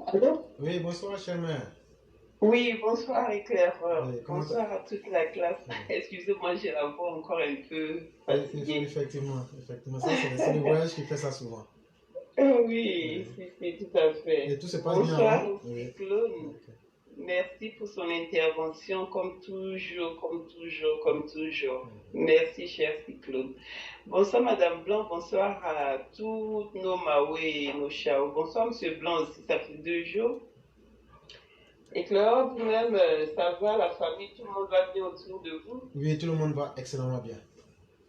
Allô? Oui, bonsoir, cher mère. Oui, bonsoir éclaireur. Oui, comment ça? Bonsoir à toute la classe. Oui, Excusez-moi, j'ai la voix encore un peu oui, fatiguée. effectivement. Ça, c'est le voyage qui fait ça souvent. Oui, Oui. si, tout à Et fait. tout se passe bien Bonsoir avant? aussi, Oui. Claude. Ok. Merci pour son intervention, comme toujours, comme toujours, comme toujours. Mhm. Merci, cher Cyclone. Bonsoir, Madame Blanc. Bonsoir à tous nos Maoué et nos Chao. Bonsoir, Monsieur Blanc aussi. Ça fait 2 jours. Et Claude, vous-même, ça va, la famille, tout le monde va bien autour de vous? Oui, tout le monde va excellemment bien.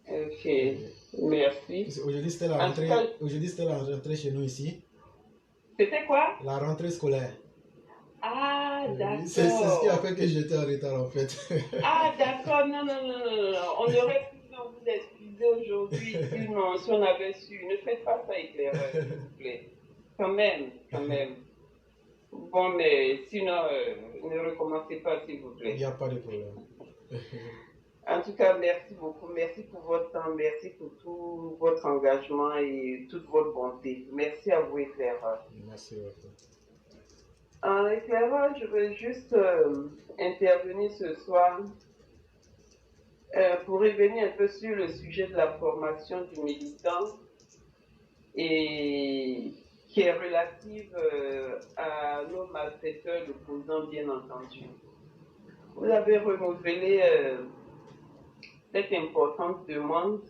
Ok, Oui. merci. Aujourd'hui, c'était la En tout cas, rentrée. Aujourd'hui, c'était la rentrée chez nous ici. c'était quoi? La rentrée scolaire. Ah, Oui, c'est ce qui a d'accord. fait que j'étais en retard en fait. Ah, d'accord. Non, non, non, non, non. On aurait pu vous excuser aujourd'hui si, non, si on avait su. Ne faites pas ça, éclaireur, s'il vous plaît. Quand même, quand même. Bon, mais sinon, ne recommencez pas, s'il vous Il n'y plaît. a pas de problème. En tout cas, merci beaucoup. Merci pour votre temps. Merci pour tout votre engagement et toute votre bonté. Merci à vous, éclaireur. Merci beaucoup. En éclaireur, je veux juste intervenir ce soir pour revenir un peu sur le sujet de la formation du militant et qui est relative à nos malfaiteurs d'opposants, bien entendu. Vous avez renouvelé cette importante demande,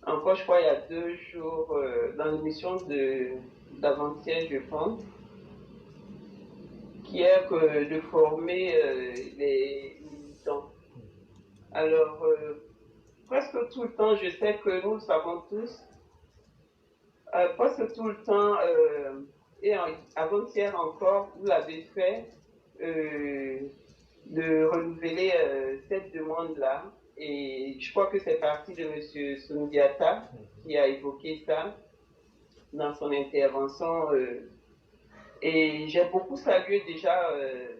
encore je crois il y a 2 jours, dans l'émission d'avant-hier, je pense, qui est de former les militants. Alors, presque tout le temps, je sais que nous le savons tous, presque tout le temps, et avant-hier encore, vous l'avez fait, euh, de renouveler cette demande-là. Et je crois que c'est parti de M. Sundiata qui a évoqué ça dans son intervention. Et j'ai beaucoup salué déjà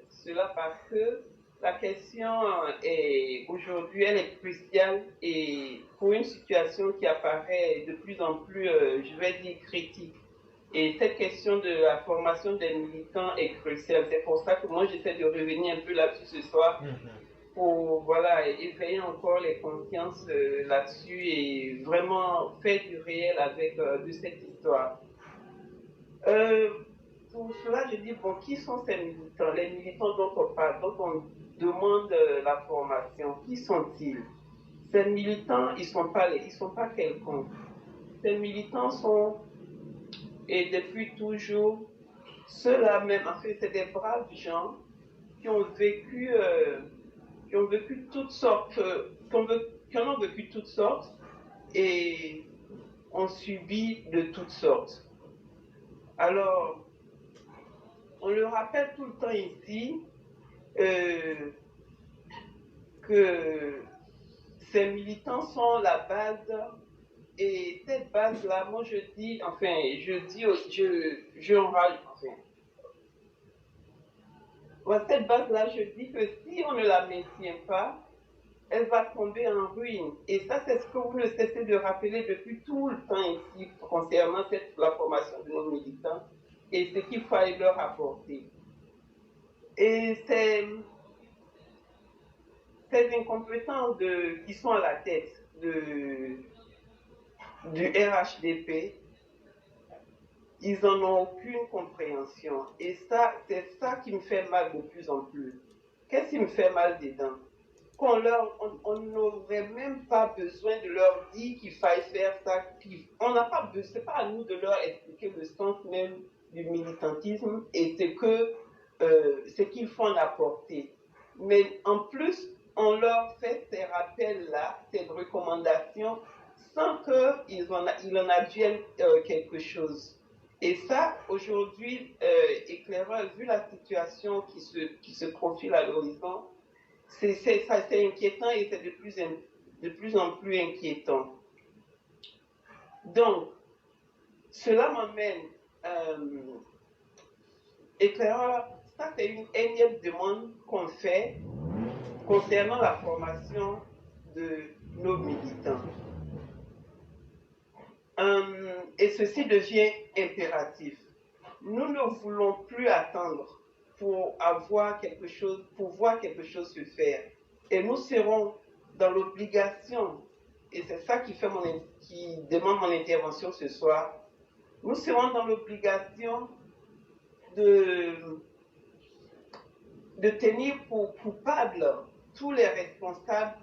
cela parce que la question est aujourd'hui, elle est cruciale et pour une situation qui apparaît de plus en plus, je vais dire, critique. Et cette question de la formation des militants est cruciale. C'est pour ça que moi, j'essaie de revenir un peu là-dessus ce soir pour voilà, éveiller encore les consciences là-dessus et vraiment faire du réel avec de cette histoire. Euh, pour cela, je dis, bon, qui sont ces militants? Les militants dont on parle, dont on demande la formation, qui sont-ils? Ces militants, ils sont pas quelconques. Ces militants sont, et depuis toujours, ceux-là même, en fait, c'est des braves gens qui ont vécu, qui ont vécu toutes sortes, qui en ont vécu toutes sortes et ont subi de toutes sortes. Alors, on le rappelle tout le temps ici euh, que ces militants sont la base et cette base-là, moi je dis, enfin, je enrage, enfin, cette base-là, je dis que si on ne la maintient pas, elle va tomber en ruine. Et ça, c'est ce que vous ne cessez de rappeler depuis tout le temps ici concernant la formation de nos militants et ce qu'il faut leur apporter. Et ces incompétents qui sont à la tête du RHDP, ils n'en ont aucune compréhension. Et ça, c'est ça qui me fait mal de plus en plus. Qu'est-ce qui me fait mal dedans? On n'aurait même pas besoin de leur dire qu'il faille faire ça. On n'a pas besoin, c'est pas à nous de leur expliquer le sens même du militantisme et ce qu'il faut en apporter. Mais en plus, on leur fait ces rappels-là, ces recommandations, sans qu'il en advienne quelque chose. Et ça, aujourd'hui, éclaireur, vu la situation qui se profile à l'horizon, c'est inquiétant et c'est de plus en plus inquiétant. Donc, cela m'amène, éclaireur, ça c'est une énième demande qu'on fait concernant la formation de nos militants. Et ceci devient impératif. nous ne voulons plus attendre pour avoir quelque chose, pour voir quelque chose se faire. Et nous serons dans l'obligation, et c'est ça qui demande mon intervention ce soir, nous serons dans l'obligation de, de tenir pour coupables tous les responsables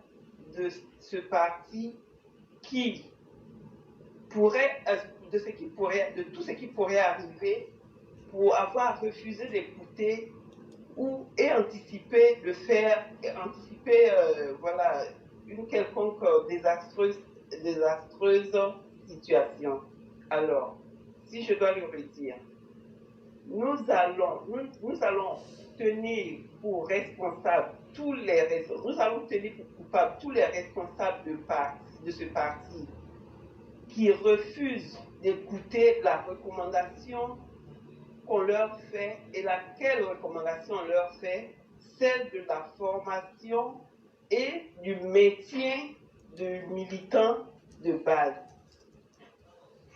de ce parti qui pourrait, de tout ce qui pourrait arriver pour avoir refusé d'écouter et anticiper le faire, et anticiper voilà, une quelconque désastreuse situation. Alors, si je dois le redire, nous allons tenir pour responsables nous allons tenir pour coupables tous les responsables de ce parti qui refusent d'écouter la recommandation qu'on leur fait. Et laquelle recommandation on leur fait? Celle de la formation et du maintien de militants de base.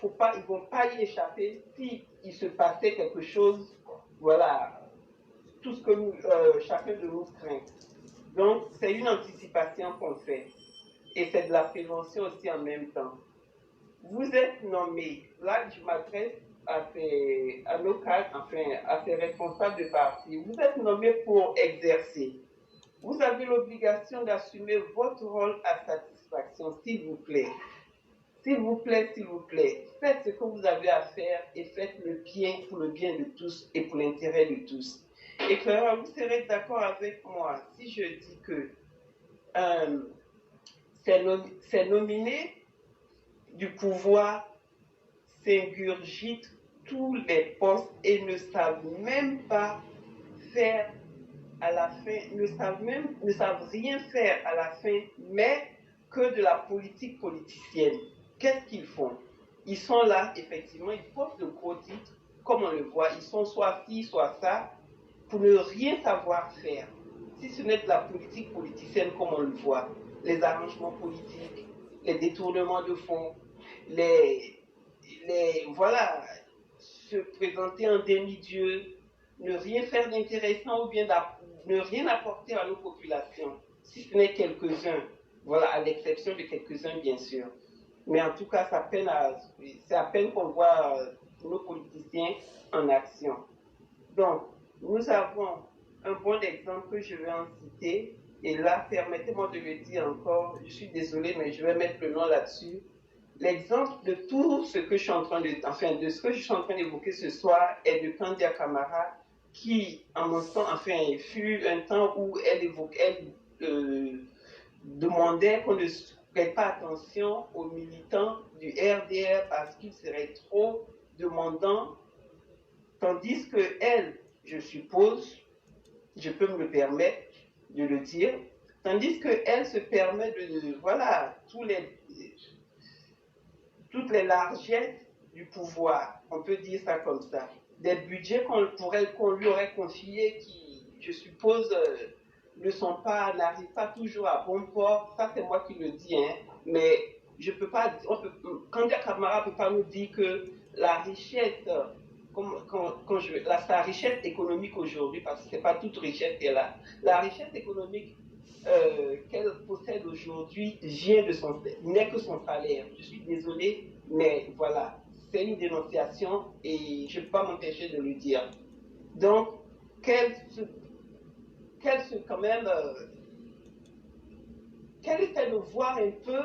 Ils ne vont pas y échapper s'il se passait quelque chose, voilà, tout ce que chacun de nous craint. Donc, c'est une anticipation qu'on fait. Et c'est de la prévention aussi en même temps. Vous êtes nommés, là je m'adresse à nos cadres, enfin à ces responsables de parti, vous êtes nommés pour exercer. Vous avez l'obligation d'assumer votre rôle à satisfaction, s'il vous plaît. S'il vous plaît, s'il vous plaît, faites ce que vous avez à faire et faites le bien pour le bien de tous et pour l'intérêt de tous. Et Clara, vous serez d'accord avec moi si je dis que ces nominés du pouvoir s'ingurgitent tous les postes et ne savent même pas faire à la fin, ne savent rien faire à la fin, mais que de la politique politicienne. Qu'est-ce qu'ils font? Ils sont là, effectivement, ils portent de gros titres, comme on le voit, ils sont soit ci, soit ça, pour ne rien savoir faire. Si ce n'est de la politique politicienne, comme on le voit, les arrangements politiques, les détournements de fonds, voilà, se présenter en demi-dieu, ne rien faire d'intéressant ou bien ne rien apporter à nos populations, si ce n'est quelques-uns, voilà, à l'exception de quelques-uns bien sûr. Mais en tout cas, c'est à peine qu'on voit nos politiciens en action. Donc, nous avons un bon exemple que je vais en citer, et là, permettez-moi de le dire encore, je suis désolée, mais je vais mettre le nom là-dessus. L'exemple de tout ce que je suis en train de ce que je suis en train d'évoquer ce soir est de Kandia Camara, qui, en mon sens, fut un temps où elle demandait qu'on ne prête pas attention aux militants du RDR parce qu'ils seraient trop demandants, tandis que elle, je suppose, je peux me le permettre de le dire, tandis qu'elle se permet voilà, toutes les largesses du pouvoir, on peut dire ça comme ça, des budgets qu'on lui aurait confiés qui, je suppose, n'arrivent pas toujours à bon port. Ça, c'est moi qui le dis, hein, mais je peux pas, Kandia Camara ne peut pas nous dire que la richesse, sa richesse économique aujourd'hui, parce que ce n'est pas toute richesse qu'elle a, la richesse économique qu'elle possède aujourd'hui n'est que son salaire. Je suis désolée, mais voilà, c'est une dénonciation et je ne peux pas m'empêcher de le dire. Donc, qu'elle essaie de voir un peu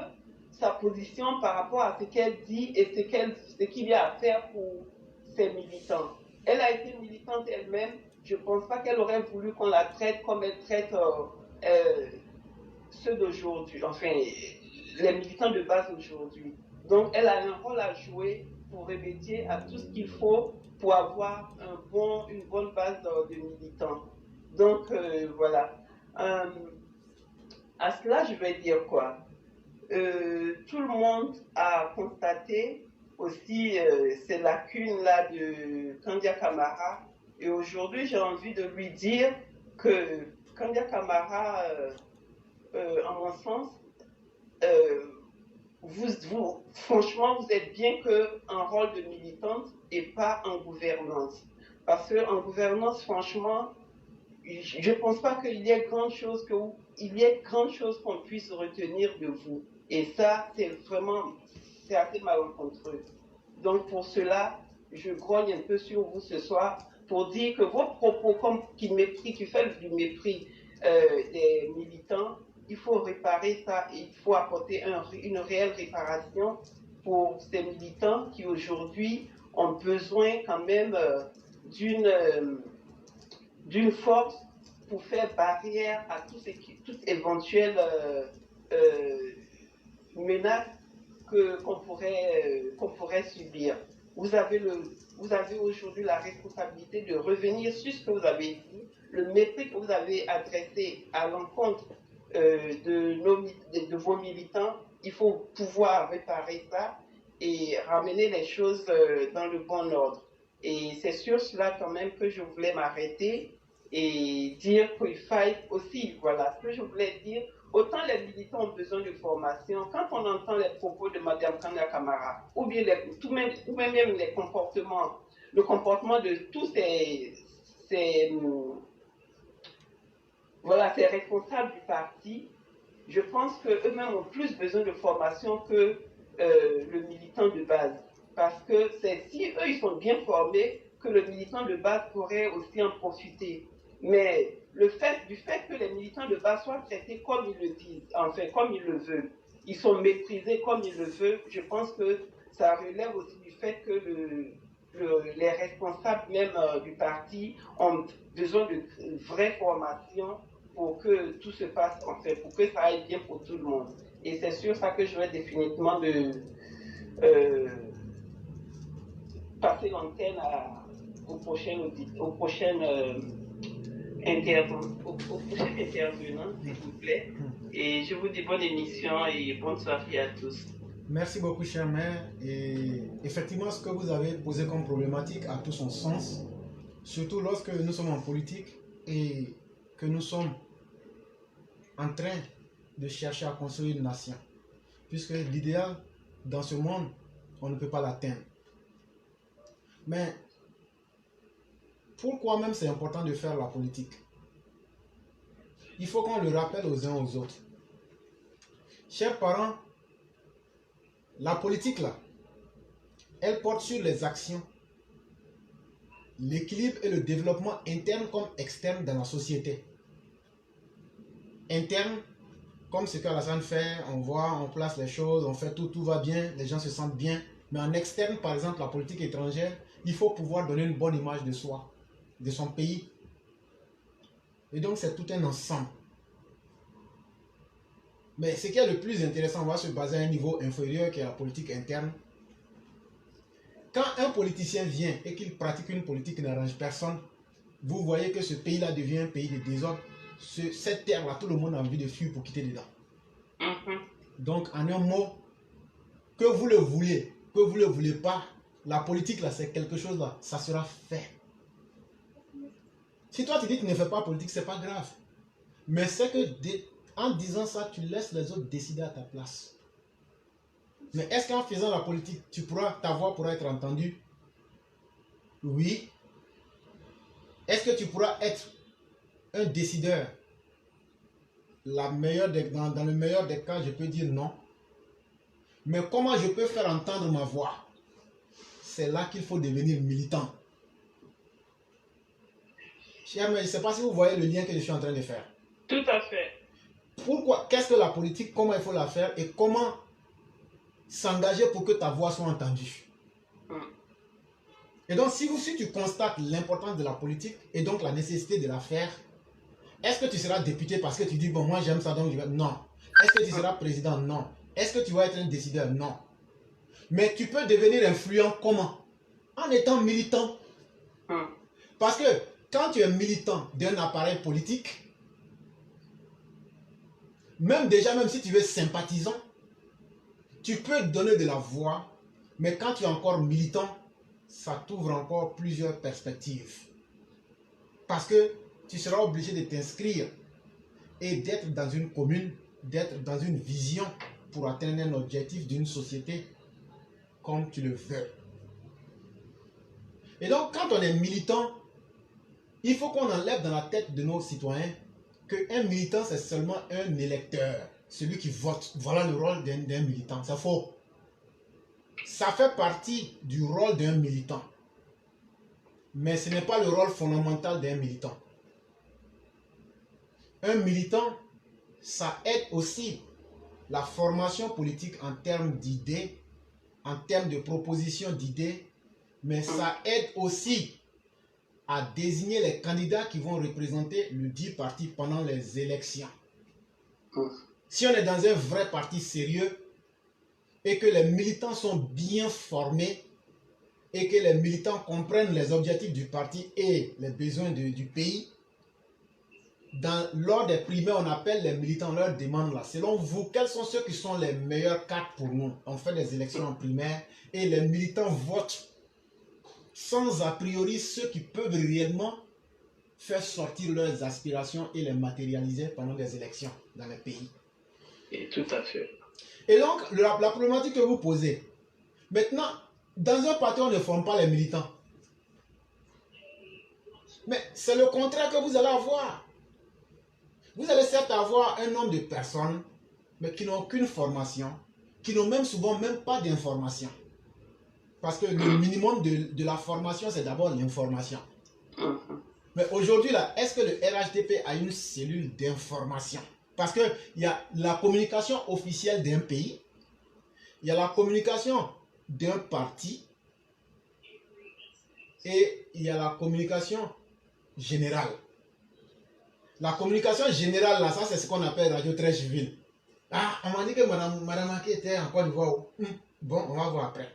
sa position par rapport à ce qu'elle dit et ce qu'il y a à faire pour ses militants. Elle a été militante elle-même. Je ne pense pas qu'elle aurait voulu qu'on la traite comme elle traite ceux d'aujourd'hui, enfin, les militants de base aujourd'hui. Donc, elle a un rôle à jouer pour remédier à tout ce qu'il faut pour avoir une bonne base de militants. Donc, voilà. À cela, je vais dire quoi? Tout le monde a constaté aussi ces lacunes-là de Kandia Camara. Et aujourd'hui, j'ai envie de lui dire que Kandia Camara, en mon sens, franchement, vous êtes bien qu'un rôle de militante et pas en gouvernance. Parce qu'en gouvernance, franchement, je ne pense pas qu'il y ait grande chose qu'on puisse retenir de vous. Et ça, c'est assez malencontreux. Donc pour cela, je grogne un peu sur vous ce soir pour dire que vos propos, comme qui fait du mépris des militants, il faut réparer ça, il faut apporter une réelle réparation pour ces militants qui aujourd'hui ont besoin quand même d'une force pour faire barrière à toute éventuelle euh, menace qu'on pourrait subir. Vous avez, vous avez aujourd'hui la responsabilité de revenir sur ce que vous avez dit, le mépris que vous avez adressé à l'encontre de vos militants. Il faut pouvoir réparer ça et ramener les choses dans le bon ordre. Et c'est sur cela quand même que je voulais m'arrêter et dire qu'il faille aussi, voilà, ce que je voulais dire, autant les militants ont besoin de formation, quand on entend les propos de Mme Kanya Kamara, ou bien ou même les comportements, le comportement de tous ces, voilà, ces responsables du parti, je pense qu'eux-mêmes ont plus besoin de formation que le militant de base. Parce que c'est si eux, ils sont bien formés, que le militant de base pourrait aussi en profiter. Mais du fait que les militants de base soient traités comme ils le disent, enfin comme ils le veulent, ils sont méprisés comme ils le veulent, je pense que ça relève aussi du fait que les responsables même du parti ont besoin de vraie formation pour que tout se passe, en fait, pour que ça aille bien pour tout le monde. Et c'est sur ça que je vais définitivement euh, passer l'antenne aux prochains intervenants, s'il vous plaît. Et je vous dis bonne émission et bonne soirée à tous. Merci beaucoup, cher maire. Et effectivement, ce que vous avez posé comme problématique a tout son sens, surtout lorsque nous sommes en politique et que nous sommes en train de chercher à construire une nation. Puisque l'idéal dans ce monde, on ne peut pas l'atteindre. Mais pourquoi même c'est important de faire la politique? Il faut qu'on le rappelle aux uns aux autres. Chers parents, la politique là, elle porte sur les actions, l'équilibre et le développement interne comme externe dans la société. Interne, comme ce qu'Alassane fait, on voit, on place les choses, on fait tout va bien, les gens se sentent bien. Mais en externe, par exemple, la politique étrangère, il faut pouvoir donner une bonne image de soi, de son pays. Et donc, c'est tout un ensemble. Mais ce qui est le plus intéressant, on va se baser à un niveau inférieur qui est la politique interne. Quand un politicien vient et qu'il pratique une politique qui n'arrange personne, vous voyez que ce pays-là devient un pays de désordre. Cette terre-là, tout le monde a envie de fuir pour quitter dedans. Donc, en un mot, que vous le vouliez, que vous ne le voulez pas, la politique, là, c'est quelque chose, là, ça sera fait. Si toi, tu dis que tu ne fais pas politique, ce n'est pas grave. Mais c'est que, en disant ça, tu laisses les autres décider à ta place. Mais est-ce qu'en faisant la politique, ta voix pourra être entendue? Oui. Est-ce que tu pourras être un décideur? Dans le meilleur des cas, je peux dire non. Mais comment je peux faire entendre ma voix? C'est là qu'il faut devenir militant. Cher, mais je ne sais pas si vous voyez le lien que je suis en train de faire. Tout à fait. Pourquoi? Qu'est-ce que la politique? Comment il faut la faire? Et comment s'engager pour que ta voix soit entendue? Et donc, si tu constates l'importance de la politique et donc la nécessité de la faire, est-ce que tu seras député parce que tu dis, bon, moi j'aime ça, donc je vais... Non. Est-ce que tu seras président? Non. Est-ce que tu vas être un décideur? Non. Mais tu peux devenir influent comment? En étant militant. Parce que quand tu es militant d'un appareil politique, même si tu es sympathisant, tu peux donner de la voix, mais quand tu es encore militant, ça t'ouvre encore plusieurs perspectives. Parce que tu seras obligé de t'inscrire et d'être dans une commune, d'être dans une vision pour atteindre un objectif d'une société comme tu le veux. Et donc, quand on est militant, il faut qu'on enlève dans la tête de nos citoyens qu'un militant, c'est seulement un électeur, celui qui vote. Voilà le rôle d'un militant. C'est faux. Ça fait partie du rôle d'un militant. Mais ce n'est pas le rôle fondamental d'un militant. Un militant, ça aide aussi la formation politique en termes d'idées, en termes de propositions d'idées, mais ça aide aussi à désigner les candidats qui vont représenter le dit parti pendant les élections. Si on est dans un vrai parti sérieux et que les militants sont bien formés et que les militants comprennent les objectifs du parti et les besoins du pays, lors des primaires, on appelle les militants, on leur demande là, selon vous, quels sont ceux qui sont les meilleures cartes pour nous? On fait des élections en primaire et les militants votent sans a priori ceux qui peuvent réellement faire sortir leurs aspirations et les matérialiser pendant des élections dans les pays. Et tout à fait. Et donc, la problématique que vous posez, maintenant, dans un parti, on ne forme pas les militants. Mais c'est le contraire que vous allez avoir. Vous allez certes avoir un nombre de personnes, mais qui n'ont aucune formation, qui n'ont même souvent même pas d'information. Parce que le minimum de la formation, c'est d'abord l'information. Mais aujourd'hui, là, est-ce que le RHDP a une cellule d'information? Parce qu'il y a la communication officielle d'un pays, il y a la communication d'un parti, et il y a la communication générale. La communication générale, là, ça c'est ce qu'on appelle Radio Trècheville. Ah, on m'a dit que Madame Aki était en Côte d'Ivoire. Bon, on va voir après.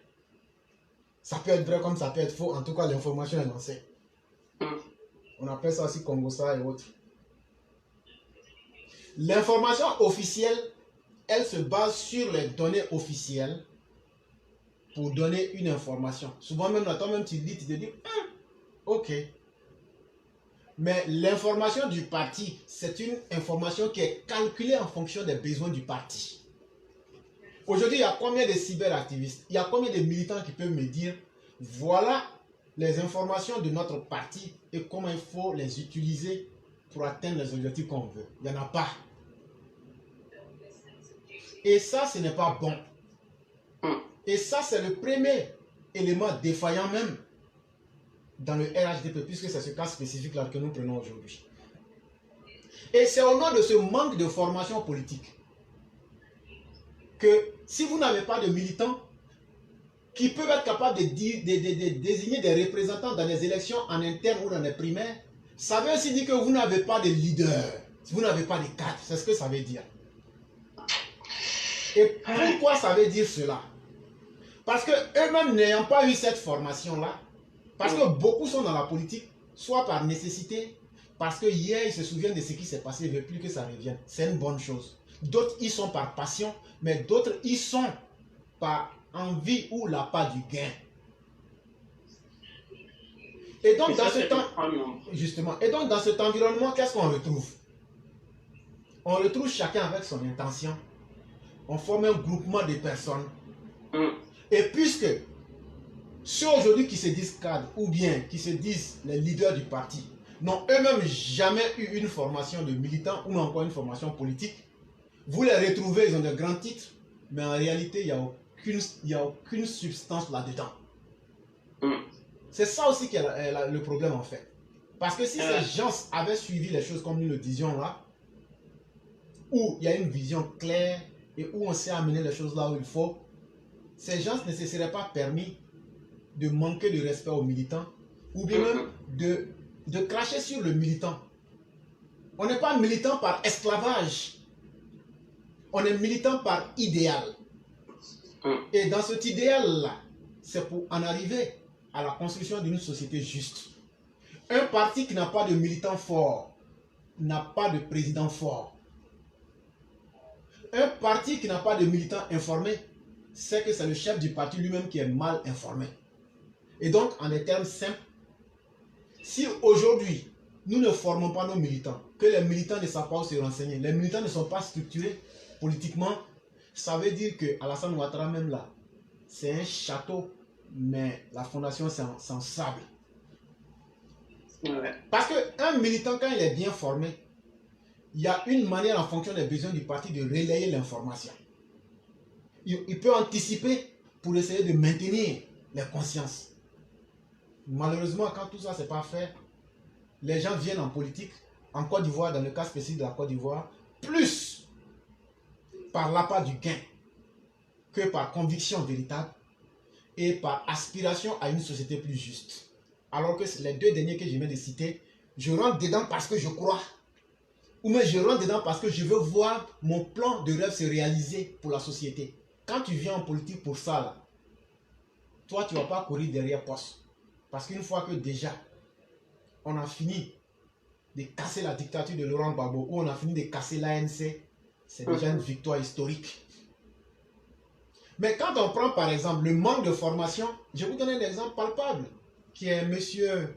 Ça peut être vrai comme ça peut être faux. En tout cas, l'information est lancée. On appelle ça aussi Congosa et autres. L'information officielle, elle se base sur les données officielles pour donner une information. Souvent même, là, toi-même, tu lis, tu te dis, ok. Mais l'information du parti, c'est une information qui est calculée en fonction des besoins du parti. Aujourd'hui, il y a combien de cyberactivistes? Il y a combien de militants qui peuvent me dire, voilà les informations de notre parti et comment il faut les utiliser pour atteindre les objectifs qu'on veut? Il n'y en a pas. Et ça, ce n'est pas bon. Et ça, c'est le premier élément défaillant même dans le RHDP, puisque c'est ce cas spécifique-là que nous prenons aujourd'hui. Et c'est au nom de ce manque de formation politique que si vous n'avez pas de militants qui peuvent être capables de désigner des représentants dans les élections en interne ou dans les primaires, ça veut aussi dire que vous n'avez pas de leader, vous n'avez pas de cadre, c'est ce que ça veut dire. Et pourquoi ça veut dire cela? Parce que eux-mêmes n'ayant pas eu cette formation-là, parce que beaucoup sont dans la politique, soit par nécessité, parce que hier ils se souviennent de ce qui s'est passé, ils ne veulent plus que ça revienne. C'est une bonne chose. D'autres y sont par passion, mais d'autres y sont par envie ou l'appât du gain. Et donc dans ce temps, justement, et donc dans cet environnement, qu'est-ce qu'on retrouve? On retrouve chacun avec son intention. On forme un groupement de personnes. Et puisque ceux aujourd'hui qui se disent cadres ou bien qui se disent les leaders du parti n'ont eux-mêmes jamais eu une formation de militant ou encore une formation politique, vous les retrouvez, ils ont de grands titres, mais en réalité, il n'y a aucune substance là-dedans. C'est ça aussi qui est le problème en fait. Parce que si ces gens avaient suivi les choses comme nous le disions là, où il y a une vision claire et où on sait amener les choses là où il faut, ces gens ne se seraient pas permis de manquer de respect aux militants ou bien même de cracher sur le militant. On n'est pas militant par esclavage. On est militant par idéal. Et dans cet idéal-là, c'est pour en arriver à la construction d'une société juste. Un parti qui n'a pas de militant fort n'a pas de président fort. Un parti qui n'a pas de militant informé, c'est que c'est le chef du parti lui-même qui est mal informé. Et donc, en des termes simples, si aujourd'hui, nous ne formons pas nos militants, que les militants ne savent pas où se renseigner, les militants ne sont pas structurés politiquement, ça veut dire que Alassane Ouattara même là, c'est un château, mais la fondation c'est en sable. Ouais. Parce qu'un militant, quand il est bien formé, il y a une manière en fonction des besoins du parti de relayer l'information. Il peut anticiper pour essayer de maintenir les consciences. Malheureusement, quand tout ça c'est pas fait, les gens viennent en politique, en Côte d'Ivoire, dans le cas spécifique de la Côte d'Ivoire, plus par l'appât du gain que par conviction véritable et par aspiration à une société plus juste. Alors que les deux derniers que je viens de citer, je rentre dedans parce que je crois. Ou même je rentre dedans parce que je veux voir mon plan de rêve se réaliser pour la société. Quand tu viens en politique pour ça, là, toi, tu ne vas pas courir derrière poste. Parce qu'une fois que déjà, on a fini de casser la dictature de Laurent Gbagbo, ou on a fini de casser l'ANC, c'est déjà une victoire historique. Mais quand on prend par exemple le manque de formation, je vais vous donner un exemple palpable, qui est monsieur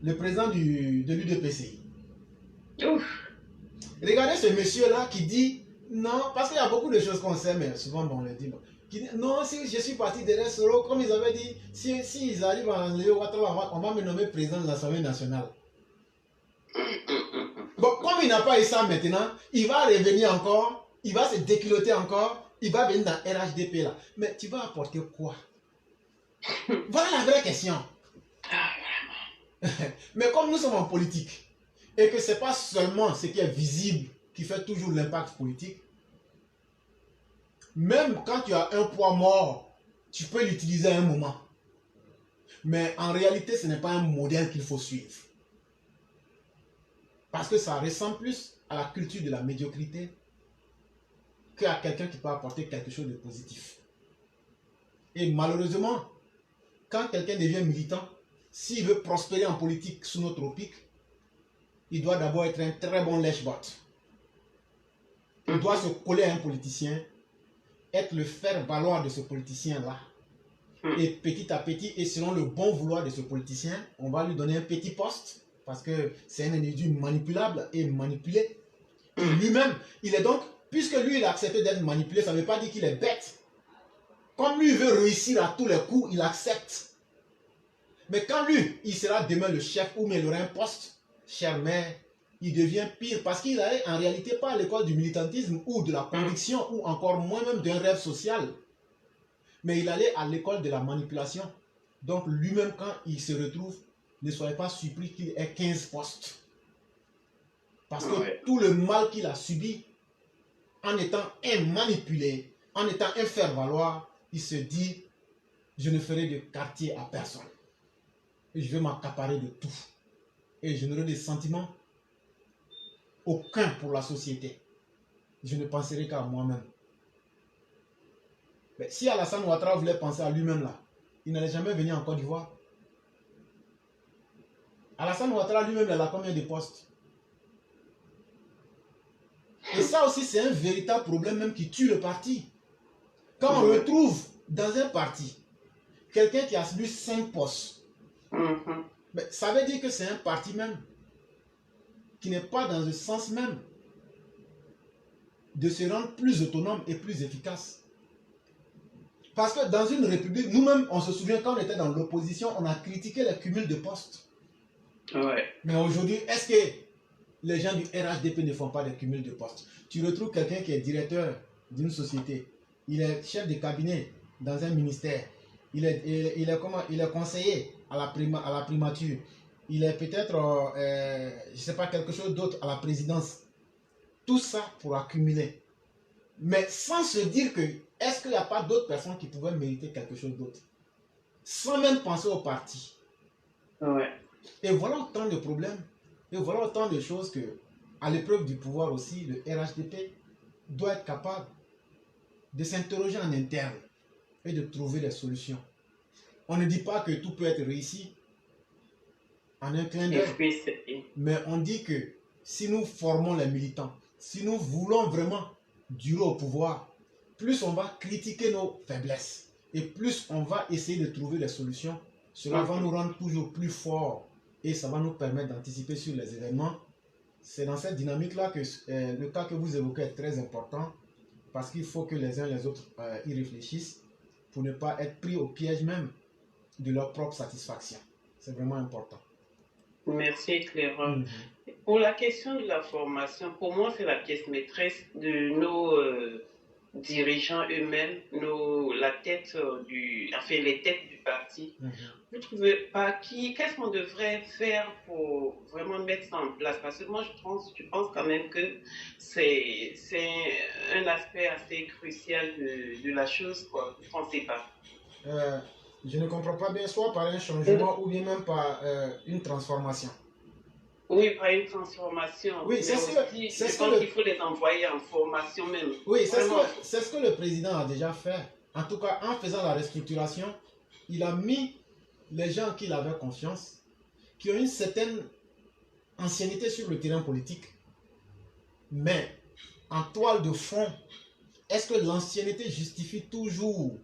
le président de l'UDPCI. Regardez ce monsieur-là qui dit non, parce qu'il y a beaucoup de choses qu'on sait, mais souvent on le dit. Qui dit, non, si je suis parti derrière Soro, comme ils avaient dit, si ils arrivent à enlever Ouattara, on va me nommer président de l'Assemblée nationale. Bon, comme il n'a pas eu ça maintenant, il va revenir encore, il va se déculoter encore, il va venir dans RHDP là. Mais tu vas apporter quoi? Voilà la vraie question. Mais comme nous sommes en politique, et que ce n'est pas seulement ce qui est visible qui fait toujours l'impact politique, même quand tu as un poids mort, tu peux l'utiliser à un moment. Mais en réalité, ce n'est pas un modèle qu'il faut suivre. Parce que ça ressemble plus à la culture de la médiocrité qu'à quelqu'un qui peut apporter quelque chose de positif. Et malheureusement, quand quelqu'un devient militant, s'il veut prospérer en politique sous nos tropiques, il doit d'abord être un très bon lèche-bot. Il doit se coller à un politicien, être le faire-valoir de ce politicien-là. Et petit à petit, et selon le bon vouloir de ce politicien, on va lui donner un petit poste, parce que c'est un individu manipulable et manipulé. Et lui-même, il est donc, puisque lui, il a accepté d'être manipulé, ça ne veut pas dire qu'il est bête. Comme lui, il veut réussir à tous les coups, il accepte. Mais quand lui, il sera demain le chef ou il aura un poste, cher mère, il devient pire parce qu'il n'allait en réalité pas à l'école du militantisme ou de la conviction ou encore moins même d'un rêve social. Mais il allait à l'école de la manipulation. Donc lui-même, quand il se retrouve, ne soyez pas surpris qu'il ait 15 postes. Parce que tout le mal qu'il a subi en étant un manipulé, en étant un faire-valoir, il se dit, je ne ferai de quartier à personne. Et je vais m'accaparer de tout. Et je n'aurai des sentiments aucun pour la société. Je ne penserai qu'à moi-même. Mais si Alassane Ouattara voulait penser à lui-même là, il n'allait jamais venir en Côte d'Ivoire. Alassane Ouattara lui-même, il a combien de postes? Et ça aussi, c'est un véritable problème même qui tue le parti. Quand on retrouve dans un parti quelqu'un qui a eu 5 postes, mais ça veut dire que c'est un parti même qui n'est pas dans le sens même de se rendre plus autonome et plus efficace. Parce que dans une république, nous-mêmes, on se souvient quand on était dans l'opposition, on a critiqué le cumul de postes. Mais aujourd'hui, est-ce que les gens du RHDP ne font pas de cumul de postes? Tu retrouves quelqu'un qui est directeur d'une société, il est chef de cabinet dans un ministère, il est conseiller à la primature, il est peut-être, je ne sais pas, quelque chose d'autre à la présidence. Tout ça pour accumuler. Mais sans se dire que, est-ce qu'il n'y a pas d'autres personnes qui pouvaient mériter quelque chose d'autre? Sans même penser au parti. Et voilà autant de problèmes. Et voilà autant de choses que, à l'épreuve du pouvoir aussi, le RHDP doit être capable de s'interroger en interne et de trouver des solutions. On ne dit pas que tout peut être réussi en un clin d'œil. Mais on dit que si nous formons les militants, si nous voulons vraiment durer au pouvoir, plus on va critiquer nos faiblesses et plus on va essayer de trouver des solutions. Cela va nous rendre toujours plus forts et ça va nous permettre d'anticiper sur les événements. C'est dans cette dynamique-là que le cas que vous évoquez est très important parce qu'il faut que les uns et les autres y réfléchissent pour ne pas être pris au piège même de leur propre satisfaction. C'est vraiment important. Merci, Clément. Mhm. Pour la question de la formation, pour moi, c'est la pièce maîtresse de nos dirigeants eux-mêmes, la tête enfin, les têtes du parti. Mhm. Vous ne trouvez pas qu'est-ce qu'on devrait faire pour vraiment mettre ça en place? Parce que moi, je pense quand même que c'est un aspect assez crucial de la chose, quoi. Vous ne pensez pas? Euh, je ne comprends pas bien, soit par un changement ou bien même par une transformation. Oui, par une transformation. Oui, Mais c'est aussi, ce je que pense qu'il faut les envoyer en formation même. oui, Vraiment. c'est ce que le président a déjà fait. En tout cas, en faisant la restructuration, il a mis les gens en qui il avait confiance, qui ont une certaine ancienneté sur le terrain politique, mais en toile de fond, est-ce que l'ancienneté justifie toujours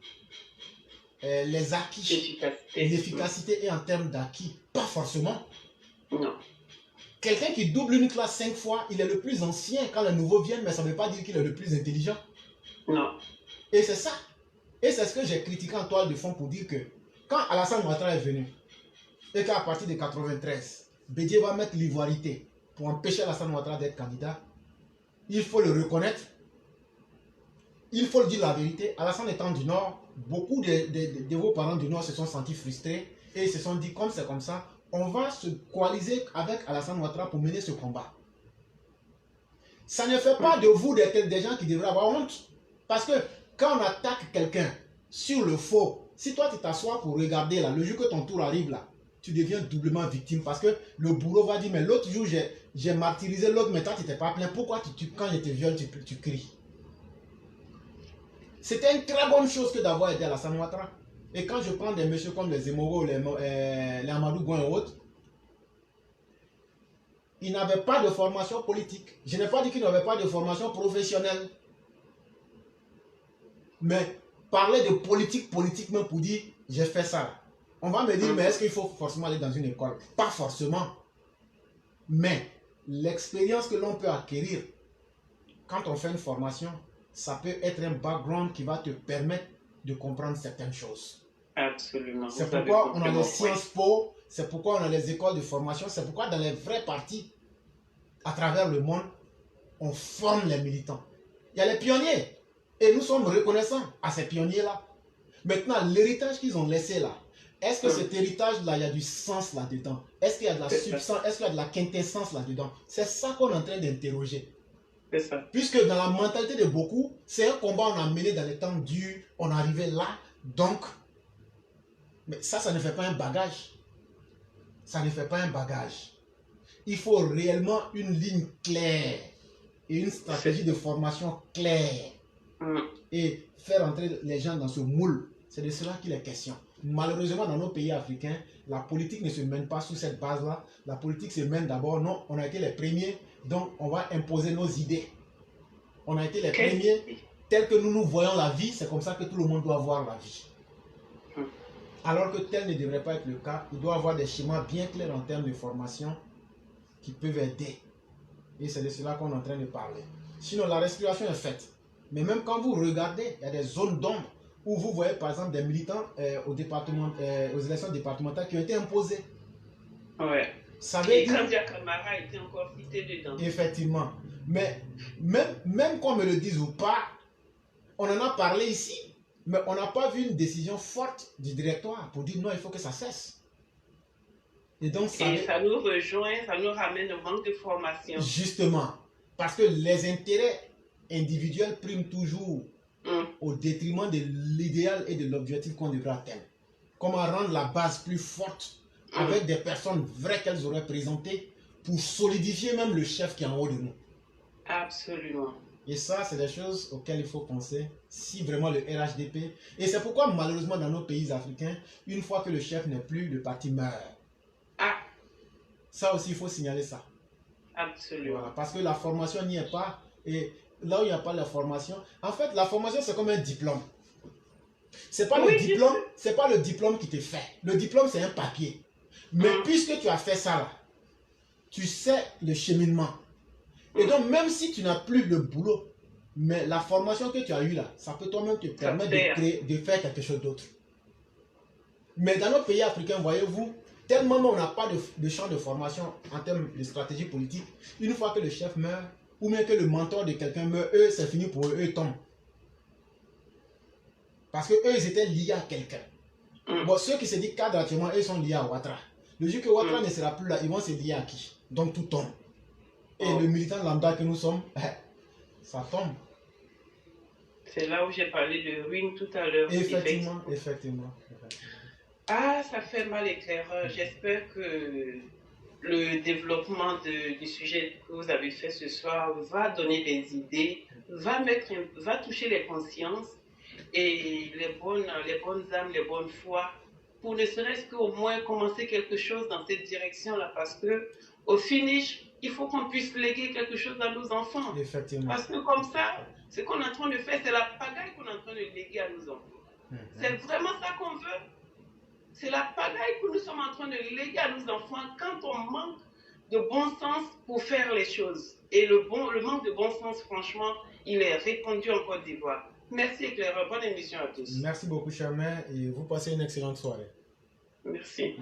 les acquis, Efficacité. l'efficacité et en termes d'acquis? Pas forcément. Non. Quelqu'un qui double une classe 5 fois, il est le plus ancien quand les nouveaux viennent, mais ça ne veut pas dire qu'il est le plus intelligent. Non. Et c'est ça. Et c'est ce que j'ai critiqué en toile de fond pour dire que quand Alassane Ouattara est venu, et qu'à partir de 93, Bédié va mettre l'ivoirité pour empêcher Alassane Ouattara d'être candidat, il faut le reconnaître. Il faut le dire la vérité. Alassane étant du Nord, beaucoup de vos parents du Nord se sont sentis frustrés et ils se sont dit, comme c'est comme ça, on va se coaliser avec Alassane Ouattara pour mener ce combat. Ça ne fait pas de vous des gens qui devraient avoir honte. Parce que quand on attaque quelqu'un sur le faux, si toi tu t'assois pour regarder là, le jour que ton tour arrive là, tu deviens doublement victime parce que le bourreau va dire, mais l'autre jour j'ai martyrisé l'autre, mais toi tu t'es pas plaint. Pourquoi quand je te viole, tu cries? C'était une très bonne chose que d'avoir aidé Alassane Ouattara. Et quand je prends des messieurs comme les Zemmour, les Amadou Gouin et autres, ils n'avaient pas de formation politique. Je n'ai pas dit qu'ils n'avaient pas de formation professionnelle. Mais parler de politique même pour dire j'ai fait ça. On va me dire, mais est-ce qu'il faut forcément aller dans une école? Pas forcément. Mais l'expérience que l'on peut acquérir quand on fait une formation, ça peut être un background qui va te permettre de comprendre certaines choses. Absolument. C'est pourquoi on a les Sciences Po, c'est pourquoi on a les écoles de formation, c'est pourquoi dans les vrais partis à travers le monde, on forme les militants. Il y a les pionniers et nous sommes reconnaissants à ces pionniers-là. Maintenant, l'héritage qu'ils ont laissé là, est-ce que cet héritage-là, il y a du sens là-dedans? Est-ce qu'il y a de la substance? Est-ce qu'il y a de la quintessence là-dedans? C'est ça qu'on est en train d'interroger. C'est ça. Puisque dans la mentalité de beaucoup, c'est un combat qu'on a mené dans les temps durs, on est arrivé là, donc, mais ça ne fait pas un bagage. Ça ne fait pas un bagage. Il faut réellement une ligne claire et une stratégie de formation claire et faire entrer les gens dans ce moule. C'est de cela qu'il est question. Malheureusement, dans nos pays africains, la politique ne se mène pas sous cette base-là. La politique se mène d'abord, non, on a été les premiers, donc on va imposer nos idées. On a été les premiers, tels que nous voyons la vie, c'est comme ça que tout le monde doit voir la vie. Alors que tel ne devrait pas être le cas, il doit y avoir des schémas bien clairs en termes de formation qui peuvent aider. Et c'est de cela qu'on est en train de parler. Sinon, la respiration est faite. Mais même quand vous regardez, il y a des zones d'ombre où vous voyez par exemple des militants aux élections départementales qui ont été imposées. Ouais. Ça veut Et dire... Kandia Camara était encore cité dedans. Effectivement. Mais même qu'on me le dise ou pas, on en a parlé ici, mais on n'a pas vu une décision forte du directoire pour dire non, il faut que ça cesse. Et donc ça nous rejoint, ça nous ramène au manque de formation. Justement, parce que les intérêts individuels priment toujours au détriment de l'idéal et de l'objectif qu'on devrait atteindre. Comment rendre la base plus forte avec des personnes vraies qu'elles auraient présentées pour solidifier même le chef qui est en haut de nous. Absolument. Et ça, c'est des choses auxquelles il faut penser si vraiment le RHDP... Et c'est pourquoi malheureusement dans nos pays africains, une fois que le chef n'est plus, le parti meurt. Ah. Ça aussi, il faut signaler ça. Absolument. Voilà, parce que la formation n'y est pas. Et là où il n'y a pas la formation... En fait, la formation, c'est comme un diplôme. C'est pas, pas le diplôme qui te fait. Le diplôme, c'est un papier. Mais puisque tu as fait ça là, tu sais le cheminement. Et donc, même si tu n'as plus le boulot, mais la formation que tu as eue là, ça peut toi-même te permettre de faire quelque chose d'autre. Mais dans nos pays africains, voyez-vous, tellement on n'a pas de champ de formation en termes de stratégie politique, une fois que le chef meurt, ou bien que le mentor de quelqu'un meurt, eux, c'est fini pour eux, eux, ils tombent. Parce que eux, ils étaient liés à quelqu'un. Bon, ceux qui se disent cadre actuellement, eux sont liés à Ouattara. Le jour que Ouattara ne sera plus là, ils vont se lier à qui? Donc tout tombe. Et le militant lambda que nous sommes, ça tombe. C'est là où j'ai parlé de ruine tout à l'heure. Effectivement. Ah, ça fait mal, éclaireur. J'espère que le développement du sujet que vous avez fait ce soir va donner des idées, va toucher les consciences et les bonnes âmes, les bonnes foi, pour ne serait-ce qu'au moins commencer quelque chose dans cette direction-là, parce que au finish, il faut qu'on puisse léguer quelque chose à nos enfants. Effectivement. Parce que comme ça, ce qu'on est en train de faire, c'est la pagaille qu'on est en train de léguer à nos enfants. C'est vraiment ça qu'on veut. C'est la pagaille que nous sommes en train de léguer à nos enfants quand on manque de bon sens pour faire les choses. Et le manque de bon sens, franchement, il est répandu en Côte d'Ivoire. Merci, éclaireur. Bonne émission à tous. Merci beaucoup, Charmaine, et vous passez une excellente soirée. Merci.